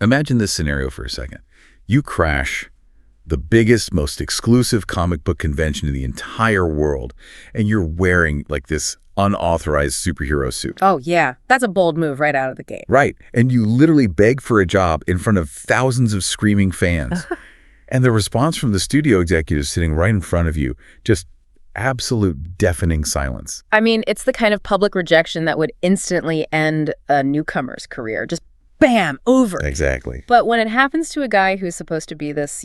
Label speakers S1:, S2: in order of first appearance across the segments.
S1: Imagine this scenario for a second. You crash the biggest, most exclusive comic book convention in the entire world, and you're wearing like this unauthorized superhero suit.
S2: Oh, yeah. That's a bold move right out of the gate.
S1: Right. And you literally beg for a job in front of thousands of screaming fans. And the response from the studio executives sitting right in front of you, just absolute deafening silence.
S2: I mean, it's the kind of public rejection that would instantly end a newcomer's career. Just bam, over.
S1: Exactly.
S2: But when it happens to a guy who's supposed to be this,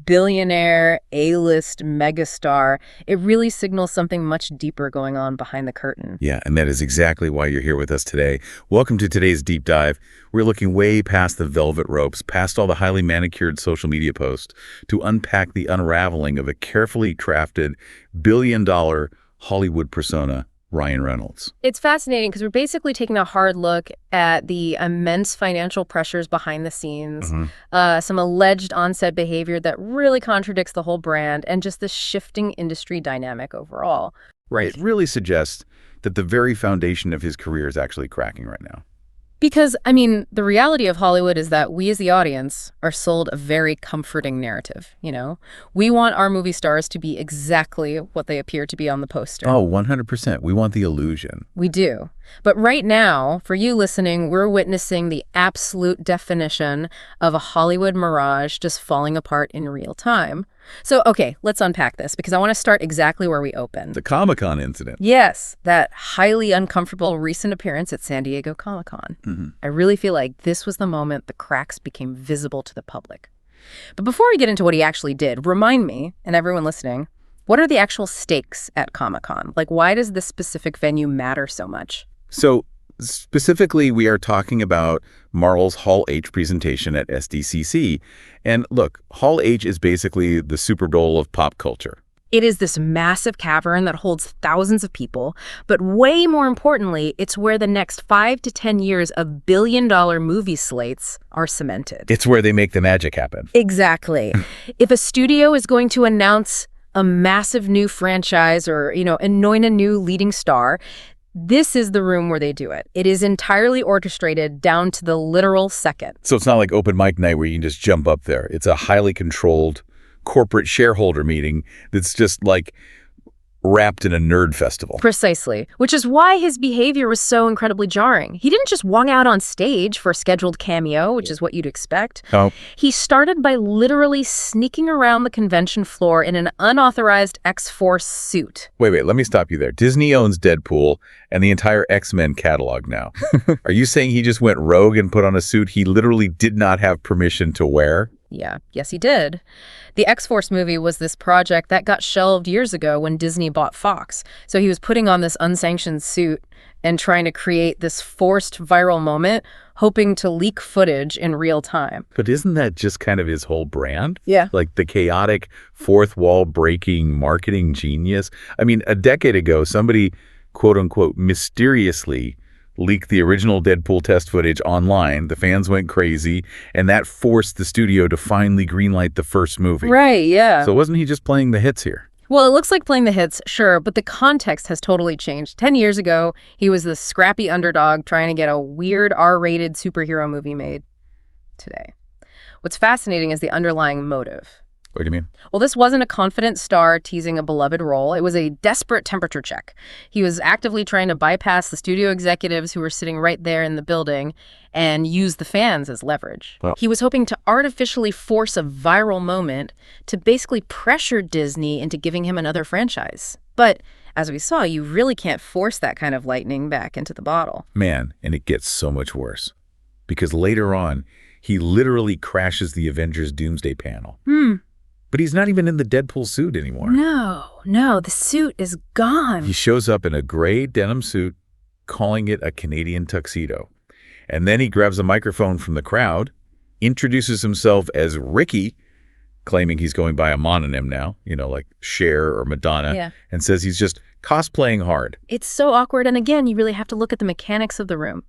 S2: billionaire, A-list megastar, it really signals something much deeper going on behind the curtain.
S1: Yeah, and that is exactly why you're here with us today. Welcome to today's deep dive. We're looking way past the velvet ropes, past all the highly manicured social media posts, to unpack the unraveling of a carefully crafted billion-dollar Hollywood persona, Ryan Reynolds.
S2: It's fascinating because we're basically taking a hard look at the immense financial pressures behind the scenes, some alleged on-set behavior that really contradicts the whole brand, and just the shifting industry dynamic overall.
S1: Right. It really suggests that the very foundation of his career is actually cracking right now.
S2: Because, the reality of Hollywood is that we as the audience are sold a very comforting narrative, We want our movie stars to be exactly what they appear to be on the poster.
S1: Oh, 100%. We want the illusion.
S2: We do. But right now, for you listening, we're witnessing the absolute definition of a Hollywood mirage just falling apart in real time. So, okay, let's unpack this because I want to start exactly where we opened.
S1: The Comic-Con incident.
S2: Yes, that highly uncomfortable recent appearance at San Diego Comic-Con. I really feel like this was the moment the cracks became visible to the public. But before we get into what he actually did, remind me, and everyone listening, what are the actual stakes at Comic-Con? Like, why does this specific venue matter so much?
S1: So, specifically, we are talking about Marvel's Hall H presentation at SDCC. And look, Hall H is basically the Super Bowl of pop culture.
S2: It is this massive cavern that holds thousands of people, but way more importantly, it's where the next 5 to 10 years of billion-dollar movie slates are cemented.
S1: It's where they make the magic happen.
S2: Exactly. If a studio is going to announce a massive new franchise or, anoint a new leading star, this is the room where they do it. It is entirely orchestrated down to the literal second.
S1: So it's not like open mic night where you can just jump up there. It's a highly controlled corporate shareholder meeting that's just like wrapped in a nerd festival.
S2: Precisely, which is why his behavior was so incredibly jarring. He didn't just walk out on stage for a scheduled cameo, which is what you'd expect.
S1: Oh.
S2: He started by literally sneaking around the convention floor in an unauthorized X-Force suit.
S1: Wait, let me stop you there. Disney owns Deadpool and the entire X-Men catalog now. Are you saying he just went rogue and put on a suit he literally did not have permission to wear?
S2: Yeah, yes, he did. The X-Force movie was this project that got shelved years ago when Disney bought Fox. So he was putting on this unsanctioned suit and trying to create this forced viral moment, hoping to leak footage in real time.
S1: But isn't that just kind of his whole brand?
S2: Yeah.
S1: Like the chaotic, fourth wall breaking marketing genius? I mean, a decade ago, somebody, quote unquote, mysteriously leaked the original Deadpool test footage online. The fans went crazy, and that forced the studio to finally greenlight the first movie.
S2: Right, yeah.
S1: So wasn't he just playing the hits here?
S2: Well, it looks like playing the hits, sure, but the context has totally changed. 10 years ago, he was the scrappy underdog trying to get a weird R-rated superhero movie made. Today, what's fascinating is the underlying motive.
S1: What do you mean?
S2: Well, this wasn't a confident star teasing a beloved role. It was a desperate temperature check. He was actively trying to bypass the studio executives who were sitting right there in the building and use the fans as leverage.
S1: Well,
S2: he was hoping to artificially force a viral moment to basically pressure Disney into giving him another franchise. But as we saw, you really can't force that kind of lightning back into the bottle.
S1: Man, and it gets so much worse. Because later on, he literally crashes the Avengers Doomsday panel. But he's not even in the Deadpool suit anymore.
S2: No, the suit is gone.
S1: He shows up in a gray denim suit, calling it a Canadian tuxedo. And then he grabs a microphone from the crowd, introduces himself as Ricky, claiming he's going by a mononym now, like Cher or Madonna, and says he's just cosplaying hard.
S2: It's so awkward. And again, you really have to look at the mechanics of the room.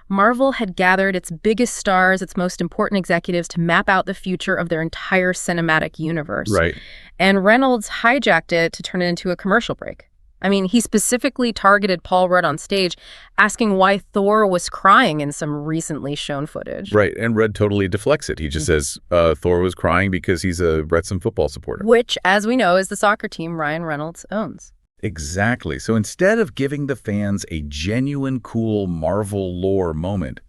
S2: Marvel had gathered its biggest stars, its most important executives to map out the future of their entire cinematic universe.
S1: Right.
S2: And Reynolds hijacked it to turn it into a commercial break. I mean, he specifically targeted Paul Rudd on stage, asking why Thor was crying in some recently shown footage.
S1: Right, and Rudd totally deflects it. He just says Thor was crying because he's a Wrexham football supporter.
S2: Which, as we know, is the soccer team Ryan Reynolds owns.
S1: Exactly. So instead of giving the fans a genuine, cool Marvel lore moment,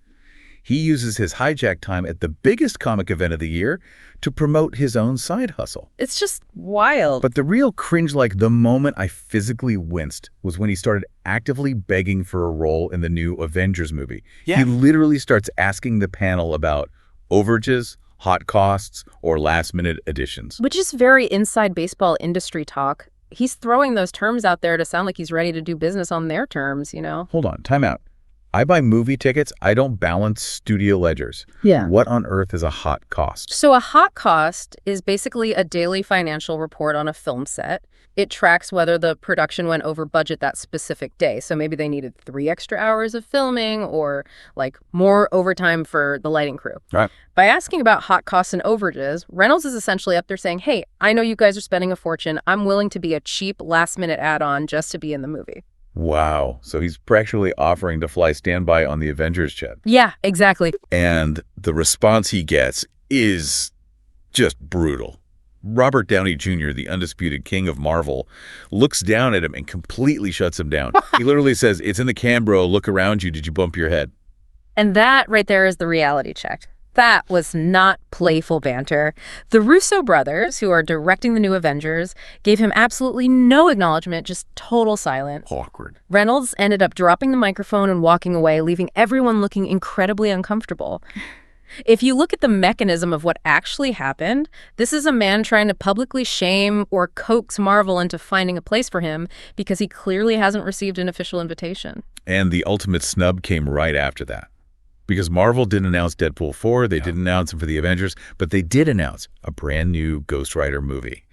S1: he uses his hijack time at the biggest comic event of the year to promote his own side hustle.
S2: It's just wild.
S1: But the real cringe, like the moment I physically winced, was when he started actively begging for a role in the new Avengers movie.
S3: Yeah.
S1: He literally starts asking the panel about overages, hot costs, or last-minute additions.
S2: Which is very inside baseball industry talk. He's throwing those terms out there to sound like he's ready to do business on their terms, you know?
S1: Hold on, time out. I buy movie tickets. I don't balance studio ledgers.
S2: Yeah.
S1: What on earth is a hot cost?
S2: So a hot cost is basically a daily financial report on a film set. It tracks whether the production went over budget that specific day. So maybe they needed 3 extra hours of filming or like more overtime for the lighting crew.
S1: Right.
S2: By asking about hot costs and overages, Reynolds is essentially up there saying, hey, I know you guys are spending a fortune. I'm willing to be a cheap last-minute add-on just to be in the movie.
S1: Wow. So he's practically offering to fly standby on the Avengers jet.
S2: Yeah, exactly.
S1: And the response he gets is just brutal. Robert Downey Jr., the undisputed king of Marvel, looks down at him and completely shuts him down. He literally says, it's in the can, bro. Look around you. Did you bump your head?
S2: And that right there is the reality check. That was not playful banter. The Russo brothers, who are directing the new Avengers, gave him absolutely no acknowledgement, just total silence.
S1: Awkward.
S2: Reynolds ended up dropping the microphone and walking away, leaving everyone looking incredibly uncomfortable. If you look at the mechanism of what actually happened, this is a man trying to publicly shame or coax Marvel into finding a place for him because he clearly hasn't received an official invitation.
S1: And the ultimate snub came right after that. Because Marvel didn't announce Deadpool 4, they didn't announce him for the Avengers, but they did announce a brand new Ghost Rider movie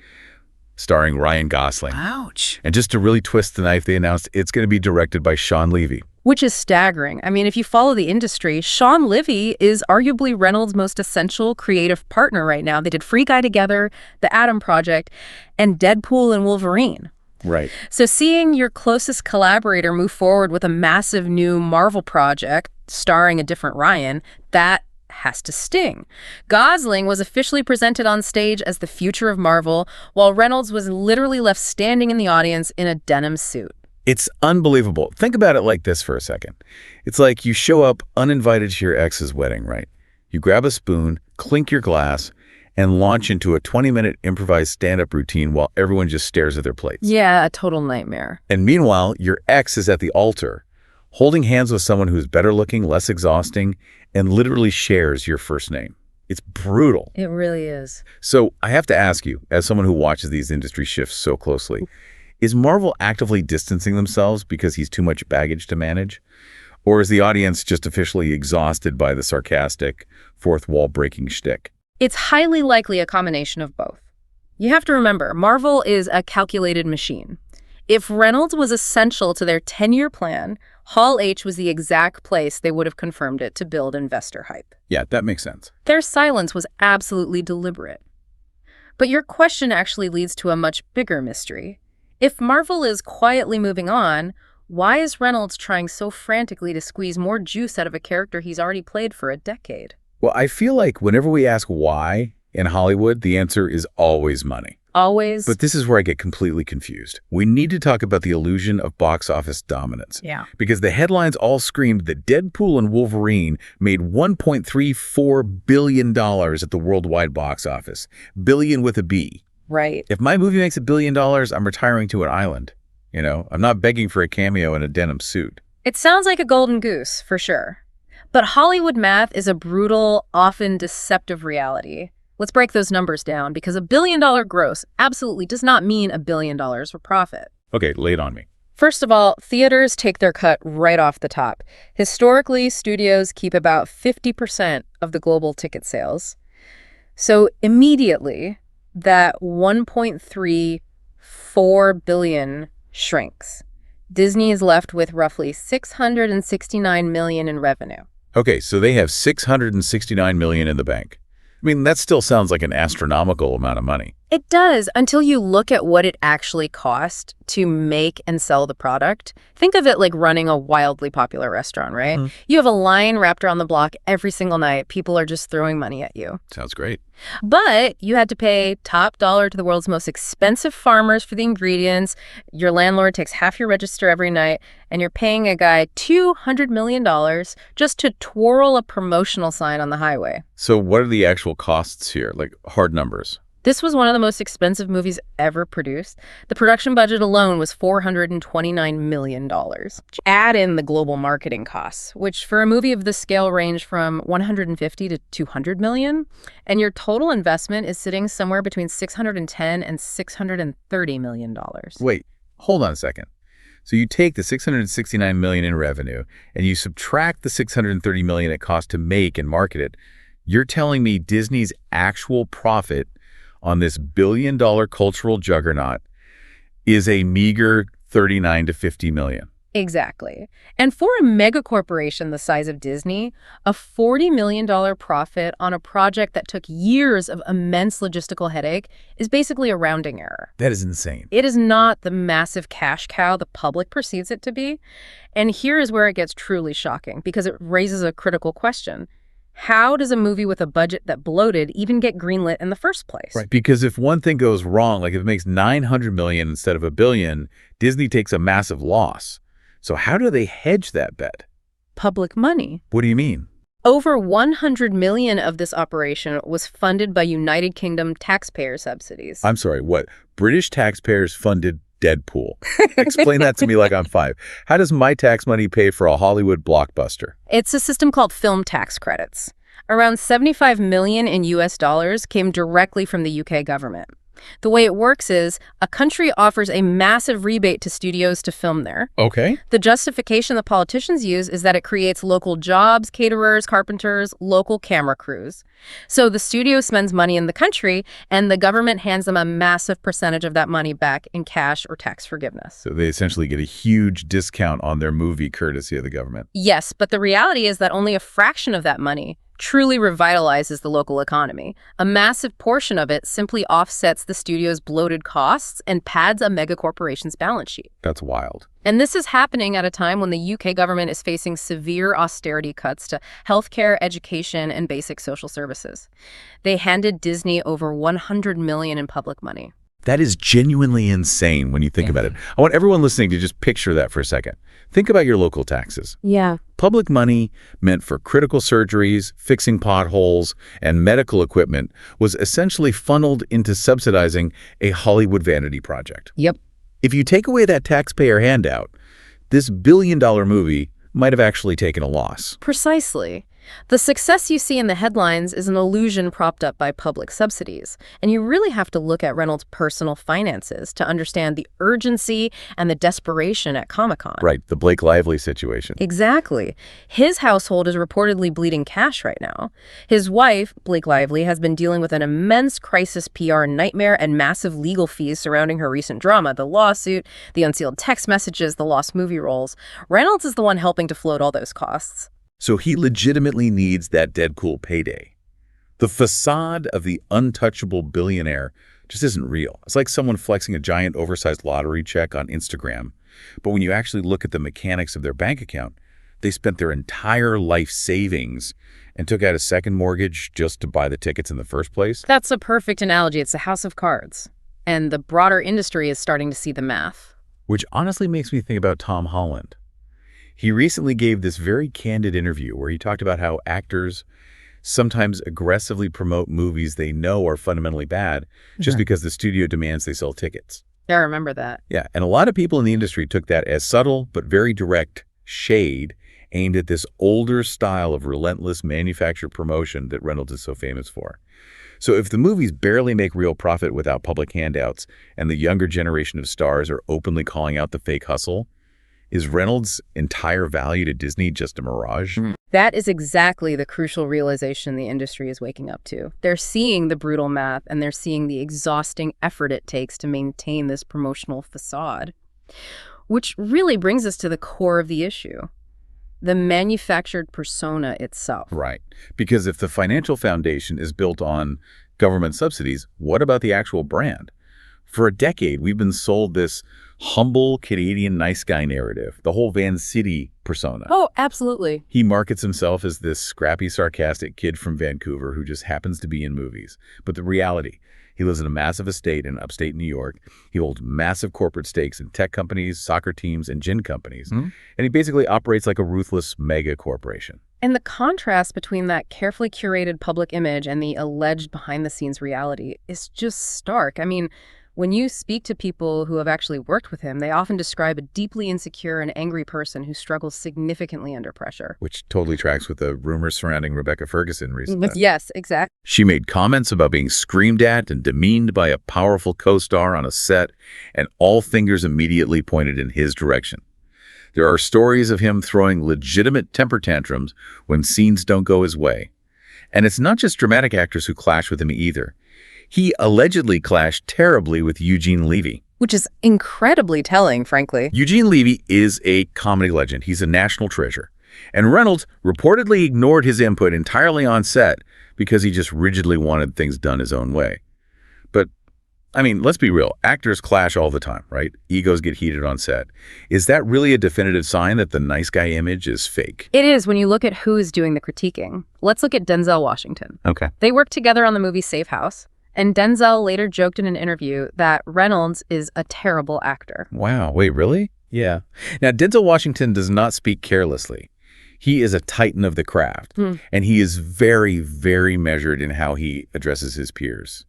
S1: starring Ryan Gosling.
S3: Ouch.
S1: And just to really twist the knife, they announced it's going to be directed by Sean Levy.
S2: Which is staggering. I mean, if you follow the industry, Sean Levy is arguably Reynolds' most essential creative partner right now. They did Free Guy together, The Atom Project, and Deadpool and Wolverine.
S1: Right.
S2: So seeing your closest collaborator move forward with a massive new Marvel project starring a different Ryan, that has to sting. Gosling was officially presented on stage as the future of Marvel, while Reynolds was literally left standing in the audience in a denim suit.
S1: It's unbelievable. Think about it like this for a second. It's like you show up uninvited to your ex's wedding, right? You grab a spoon, clink your glass, and launch into a 20-minute improvised stand-up routine while everyone just stares at their plates.
S2: Yeah, a total nightmare.
S1: And meanwhile, your ex is at the altar, holding hands with someone who's better looking, less exhausting, and literally shares your first name. It's brutal.
S2: It really is.
S1: So I have to ask you, as someone who watches these industry shifts so closely, is Marvel actively distancing themselves because he's too much baggage to manage? Or is the audience just officially exhausted by the sarcastic, fourth-wall-breaking shtick?
S2: It's highly likely a combination of both. You have to remember, Marvel is a calculated machine. If Reynolds was essential to their 10-year plan, Hall H was the exact place they would have confirmed it to build investor hype.
S1: Yeah, that makes sense.
S2: Their silence was absolutely deliberate. But your question actually leads to a much bigger mystery. If Marvel is quietly moving on, why is Reynolds trying so frantically to squeeze more juice out of a character he's already played for a decade?
S1: Well, I feel like whenever we ask why in Hollywood, the answer is always money.
S2: Always.
S1: But this is where I get completely confused. We need to talk about the illusion of box office dominance.
S2: Yeah.
S1: Because the headlines all screamed that Deadpool and Wolverine made $1.34 billion at the worldwide box office. Billion with a B.
S2: Right.
S1: If my movie makes $1 billion, I'm retiring to an island. You know, I'm not begging for a cameo in a denim suit.
S2: It sounds like a golden goose, for sure. But Hollywood math is a brutal, often deceptive reality. Let's break those numbers down, because $1 billion gross absolutely does not mean $1 billion for profit.
S1: Okay, lay it on me.
S2: First of all, theaters take their cut right off the top. Historically, studios keep about 50% of the global ticket sales. So immediately, that $1.34 billion shrinks. Disney is left with roughly $669 million in revenue.
S1: Okay, so they have $669 million in the bank. I mean, that still sounds like an astronomical amount of money.
S2: It does, until you look at what it actually cost to make and sell the product. Think of it like running a wildly popular restaurant, right? You have a line wrapped around the block every single night. People are just throwing money at you.
S1: Sounds great.
S2: But you had to pay top dollar to the world's most expensive farmers for the ingredients. Your landlord takes half your register every night, and you're paying a guy $200 million just to twirl a promotional sign on the highway.
S1: So what are the actual costs here, like hard numbers?
S2: This was one of the most expensive movies ever produced. The production budget alone was $429 million. Add in the global marketing costs, which for a movie of this scale range from $150 to $200 million, and your total investment is sitting somewhere between $610 and $630 million.
S1: Wait, hold on a second. So you take the $669 million in revenue, and you subtract the $630 million it cost to make and market it. You're telling me Disney's actual profit on this billion-dollar cultural juggernaut is a meager $39 to $50 million.
S2: Exactly. And for a mega corporation the size of Disney, a $40 million profit on a project that took years of immense logistical headache is basically a rounding error.
S1: That is insane.
S2: It is not the massive cash cow the public perceives it to be. And here is where it gets truly shocking, because it raises a critical question. How does a movie with a budget that bloated even get greenlit in the first place?
S1: Right, because if one thing goes wrong, like if it makes $900 million instead of $1 billion, Disney takes a massive loss. So how do they hedge that bet?
S2: Public money.
S1: What do you mean?
S2: Over $100 million of this operation was funded by United Kingdom taxpayer subsidies.
S1: I'm sorry, what? British taxpayers funded Deadpool. Explain that to me like I'm 5. How does my tax money pay for a Hollywood blockbuster?
S2: It's a system called film tax credits. Around $75 million in US dollars came directly from the UK government. The way it works is a country offers a massive rebate to studios to film there.
S1: Okay.
S2: The justification the politicians use is that it creates local jobs, caterers, carpenters, local camera crews. So the studio spends money in the country, and the government hands them a massive percentage of that money back in cash or tax forgiveness.
S1: So they essentially get a huge discount on their movie courtesy of the government.
S2: Yes, but the reality is that only a fraction of that money truly revitalizes the local economy. A massive portion of it simply offsets the studio's bloated costs and pads a megacorporation's balance sheet.
S1: That's wild.
S2: And this is happening at a time when the UK government is facing severe austerity cuts to healthcare, education, and basic social services. They handed Disney over $100 million in public money.
S1: That is genuinely insane when you think about it. I want everyone listening to just picture that for a second. Think about your local taxes.
S2: Yeah.
S1: Public money meant for critical surgeries, fixing potholes, and medical equipment was essentially funneled into subsidizing a Hollywood vanity project.
S2: Yep.
S1: If you take away that taxpayer handout, this billion-dollar movie might have actually taken a loss.
S2: Precisely. The success you see in the headlines is an illusion propped up by public subsidies. And you really have to look at Reynolds' personal finances to understand the urgency and the desperation at Comic-Con.
S1: Right, the Blake Lively situation.
S2: Exactly. His household is reportedly bleeding cash right now. His wife, Blake Lively, has been dealing with an immense crisis PR nightmare and massive legal fees surrounding her recent drama, the lawsuit, the unsealed text messages, the lost movie roles. Reynolds is the one helping to float all those costs.
S1: So he legitimately needs that Deadpool payday. The facade of the untouchable billionaire just isn't real. It's like someone flexing a giant oversized lottery check on Instagram. But when you actually look at the mechanics of their bank account, they spent their entire life savings and took out a second mortgage just to buy the tickets in the first place.
S2: That's a perfect analogy. It's a house of cards. And the broader industry is starting to see the math.
S1: Which honestly makes me think about Tom Holland. He recently gave this very candid interview where he talked about how actors sometimes aggressively promote movies they know are fundamentally bad just because the studio demands they sell tickets.
S2: Yeah, I remember that.
S1: Yeah, and a lot of people in the industry took that as subtle but very direct shade aimed at this older style of relentless manufactured promotion that Reynolds is so famous for. So if the movies barely make real profit without public handouts and the younger generation of stars are openly calling out the fake hustle, is Reynolds' entire value to Disney just a mirage?
S2: That is exactly the crucial realization the industry is waking up to. They're seeing the brutal math, and they're seeing the exhausting effort it takes to maintain this promotional facade. Which really brings us to the core of the issue. the manufactured persona itself.
S1: Right. Because if the financial foundation is built on government subsidies, what about the actual brand? For a decade, we've been sold this humble Canadian nice guy narrative, the whole Van City persona.
S2: Oh, absolutely.
S1: He markets himself as this scrappy, sarcastic kid from Vancouver who just happens to be in movies. But the reality, he lives in a massive estate in upstate New York. He holds massive corporate stakes in tech companies, soccer teams, and gin companies. And he basically operates like a ruthless mega corporation.
S2: And the contrast between that carefully curated public image and the alleged behind-the-scenes reality is just stark. I mean, when you speak to people who have actually worked with him, they often describe a deeply insecure and angry person who struggles significantly under pressure.
S1: Which totally tracks with the rumors surrounding Rebecca Ferguson recently.
S2: Yes, exactly.
S1: She made comments about being screamed at and demeaned by a powerful co-star on a set, and all fingers immediately pointed in his direction. There are stories of him throwing legitimate temper tantrums when scenes don't go his way. And it's not just dramatic actors who clash with him either. He allegedly clashed terribly with Eugene Levy.
S2: Which is incredibly telling, frankly.
S1: Eugene Levy is a comedy legend. He's a national treasure. And Reynolds reportedly ignored his input entirely on set because he just rigidly wanted things done his own way. But, I mean, let's be real. Actors clash all the time, right? Egos get heated on set. Is that really a definitive sign that the nice guy image is fake?
S2: It is when you look at who is doing the critiquing. Let's look at Denzel Washington.
S1: Okay.
S2: They worked together on the movie Safe House. And Denzel later joked in an interview that Reynolds is a terrible actor.
S1: Wow. Wait, really? Yeah. Now, Denzel Washington does not speak carelessly. He is a titan of the craft, and he is very, very measured in how he addresses his peers.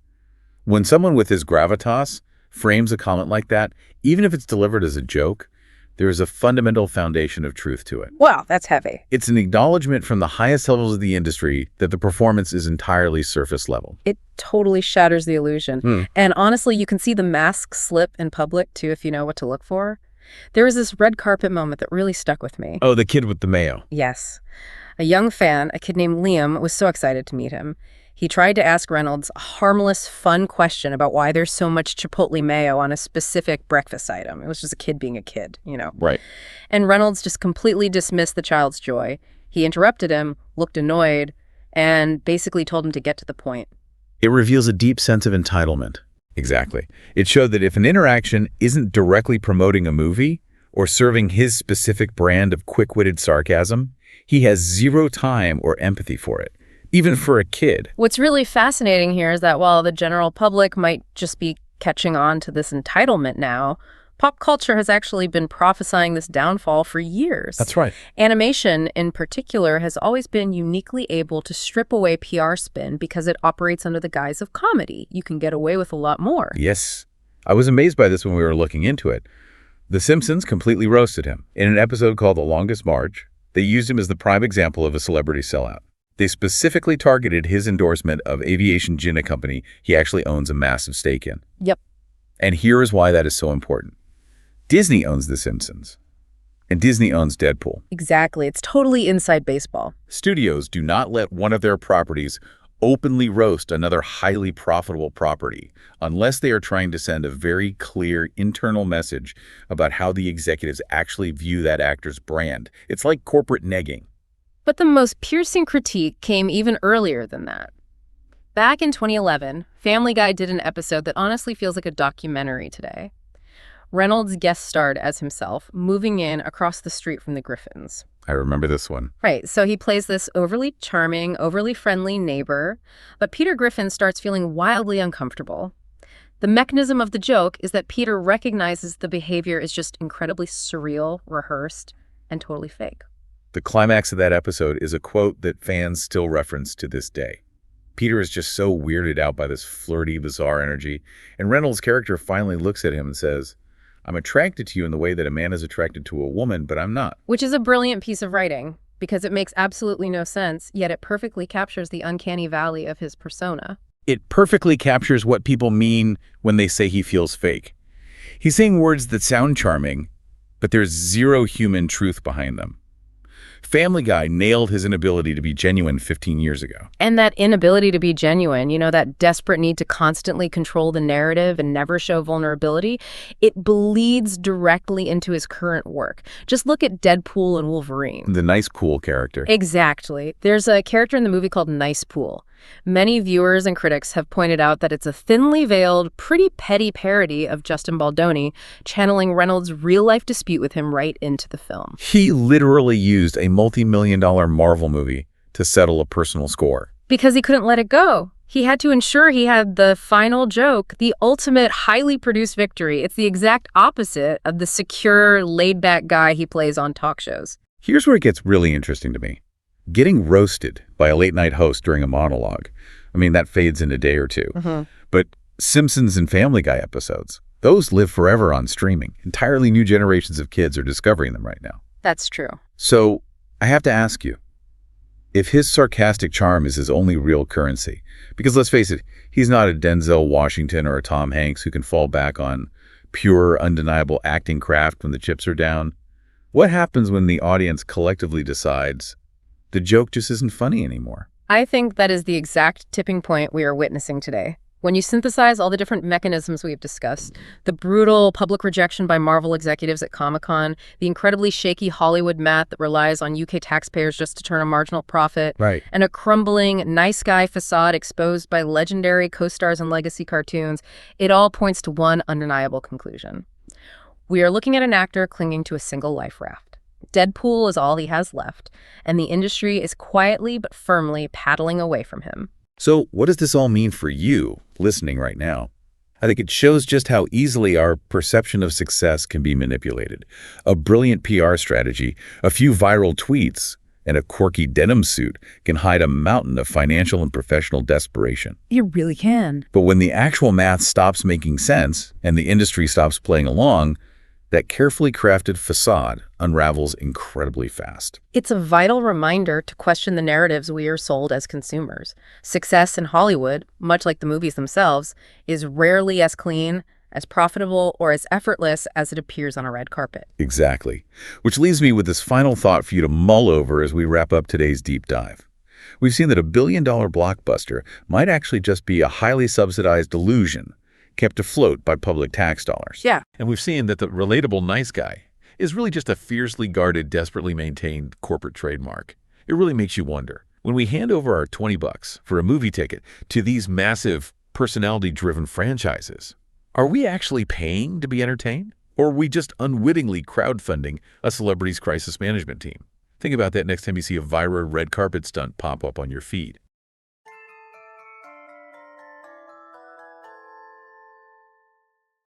S1: When someone with his gravitas frames a comment like that, even if it's delivered as a joke, there is a fundamental foundation of truth to it.
S2: Wow, that's heavy.
S1: It's an acknowledgement from the highest levels of the industry that the performance is entirely surface level.
S2: It totally shatters the illusion. And honestly, you can see the mask slip in public, too, if you know what to look for. There was this red carpet moment that really stuck with me.
S1: Oh, the kid with the mayo.
S2: Yes. A young fan, a kid named Liam, was so excited to meet him. He tried to ask Reynolds a harmless, fun question about why there's so much chipotle mayo on a specific breakfast item. It was just a kid being a kid, you know.
S1: Right.
S2: And Reynolds just completely dismissed the child's joy. He interrupted him, looked annoyed, and basically told him to get to the point.
S1: It reveals a deep sense of entitlement. Exactly. It showed that if an interaction isn't directly promoting a movie or serving his specific brand of quick-witted sarcasm, he has zero time or empathy for it, even for a kid.
S2: What's really fascinating here is that while the general public might just be catching on to this entitlement now, pop culture has actually been prophesying this downfall for years.
S1: That's right.
S2: Animation, in particular, has always been uniquely able to strip away PR spin because it operates under the guise of comedy. You can get away with a lot more.
S1: Yes. I was amazed by this when we were looking into it. The Simpsons completely roasted him. In an episode called The Longest March, they used him as the prime example of a celebrity sellout. They specifically targeted his endorsement of Aviation Gin, a company he actually owns a massive stake in.
S2: Yep.
S1: And here is why that is so important. Disney owns The Simpsons, and Disney owns Deadpool.
S2: Exactly. It's totally inside baseball.
S1: Studios do not let one of their properties openly roast another highly profitable property unless they are trying to send a very clear internal message about how the executives actually view that actor's brand. It's like corporate negging.
S2: But the most piercing critique came even earlier than that. Back in 2011, Family Guy did an episode that honestly feels like a documentary today. Reynolds guest starred as himself, moving in across the street from the Griffins.
S1: I remember this one.
S2: Right, so he plays this overly charming, overly friendly neighbor, but Peter Griffin starts feeling wildly uncomfortable. The mechanism of the joke is that Peter recognizes the behavior is just incredibly surreal, rehearsed, and totally fake.
S1: The climax of that episode is a quote that fans still reference to this day. Peter is just so weirded out by this flirty, bizarre energy, and Reynolds' character finally looks at him and says, "I'm attracted to you in the way that a man is attracted to a woman, but I'm not."
S2: Which is a brilliant piece of writing, because it makes absolutely no sense, yet it perfectly captures the uncanny valley of his persona.
S1: It perfectly captures what people mean when they say he feels fake. He's saying words that sound charming, but there's zero human truth behind them. Family Guy nailed his inability to be genuine 15 years ago.
S2: And that inability to be genuine, that desperate need to constantly control the narrative and never show vulnerability, it bleeds directly into his current work. Just look at Deadpool and Wolverine.
S1: The nice pool character.
S2: Exactly. There's a character in the movie called Nice Pool. Many viewers and critics have pointed out that it's a thinly veiled, pretty petty parody of Justin Baldoni, channeling Reynolds' real-life dispute with him right into the film.
S1: He literally used a multi-million-dollar Marvel movie to settle a personal score.
S2: Because he couldn't let it go. He had to ensure he had the final joke, the ultimate highly produced victory. It's the exact opposite of the secure, laid-back guy he plays on talk shows.
S1: Here's where it gets really interesting to me. Getting roasted by a late-night host during a monologue. That fades in a day or two. But Simpsons and Family Guy episodes, those live forever on streaming. Entirely new generations of kids are discovering them right now.
S2: That's true.
S1: So I have to ask you, if his sarcastic charm is his only real currency, because let's face it, he's not a Denzel Washington or a Tom Hanks who can fall back on pure, undeniable acting craft when the chips are down, what happens when the audience collectively decides the joke just isn't funny anymore?
S2: I think that is the exact tipping point we are witnessing today. When you synthesize all the different mechanisms we've discussed, the brutal public rejection by Marvel executives at Comic-Con, the incredibly shaky Hollywood math that relies on UK taxpayers just to turn a marginal profit,
S1: Right.
S2: and a crumbling, nice guy facade exposed by legendary co-stars and legacy cartoons, it all points to one undeniable conclusion. We are looking at an actor clinging to a single life raft. Deadpool is all he has left, and the industry is quietly but firmly paddling away from him.
S1: So what does this all mean for you listening right now? I think it shows just how easily our perception of success can be manipulated. A brilliant PR strategy, a few viral tweets, and a quirky denim suit can hide a mountain of financial and professional desperation.
S2: You really can.
S1: But when the actual math stops making sense and the industry stops playing along, that carefully crafted facade unravels incredibly fast.
S2: It's a vital reminder to question the narratives we are sold as consumers. Success in Hollywood, much like the movies themselves, is rarely as clean, as profitable, or as effortless as it appears on a red carpet.
S1: Exactly. Which leaves me with this final thought for you to mull over as we wrap up today's deep dive. We've seen that a billion-dollar blockbuster might actually just be a highly subsidized illusion kept afloat by public tax dollars.
S2: Yeah.
S3: And we've seen that the relatable nice guy is really just a fiercely guarded, desperately maintained corporate trademark. It really makes you wonder, when we hand over our $20 for a movie ticket to these massive, personality-driven franchises, are we actually paying to be entertained? Or are we just unwittingly crowdfunding a celebrity's crisis management team? Think about that next time you see a viral red carpet stunt pop up on your feed.